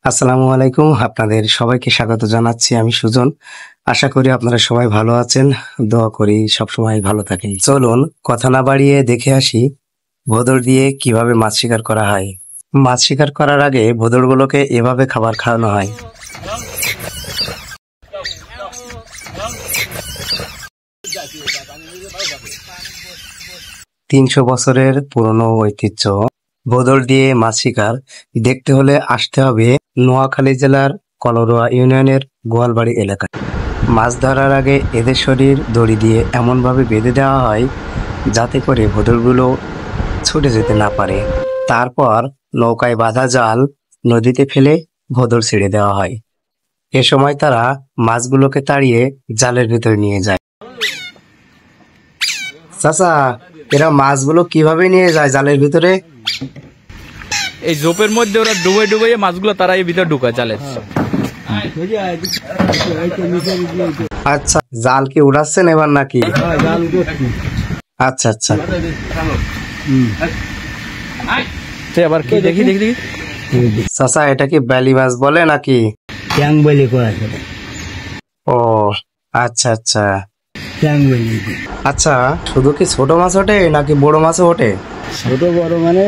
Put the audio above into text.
আসসালামু আলাইকুম, আপনাদের সবাইকে স্বাগত জানাচ্ছি। আমি সুজন। আশা করি আপনারা সবাই ভালো আছেন। দোয়া করি সবসময় ভালো থাকেন। চলুন কথা না বাড়িয়ে দেখে আসি ভোঁদড় দিয়ে কিভাবে মাছ শিকার করা হয়। মাছ শিকার করার আগে ভোঁদড়গুলোকে এভাবে খাবার খাওয়ানো হয়। 300 বছরের পুরনো ঐতিহ্য ভোঁদড় দিয়ে মাছ শিকার দেখতে হলে আসতে হবে নোয়াখালী জেলার কলরোয়া ইউনিয়নের গোয়ালবাড়ি এলাকায়। মাছ ধরার আগে এদের শরীর দড়ি দিয়ে এমনভাবে বেঁধে দেওয়া হয় যাতে করে ভোঁদড়গুলো ছুটে যেতে না পারে। তারপর নৌকায় বাঁধা জাল নদীতে ফেলে ভোঁদড় ছেড়ে দেওয়া হয়। এ সময় তারা মাছগুলোকে তাড়িয়ে জালের ভিতরে নিয়ে যায়। চাচা, এরা মাছগুলো কিভাবে নিয়ে যায় জালের ভিতরে? এই জোপের মধ্যে ওরা ডুবে ডুবে মাছগুলো তারা এই ভিতরে ঢুকায় জালের। আচ্ছা, জাল কি উড়াচ্ছেন এবার নাকি? আচ্ছা আচ্ছা। আবার কি দেখি দেখি দেখি চাচা, এটা কি ব্যালি মাছ বলে নাকি? ও আচ্ছা আচ্ছা। আচ্ছা, শুধু কি ছোট মাছ ওঠে নাকি বড় মাছও ওঠে? ছোট বড় মানে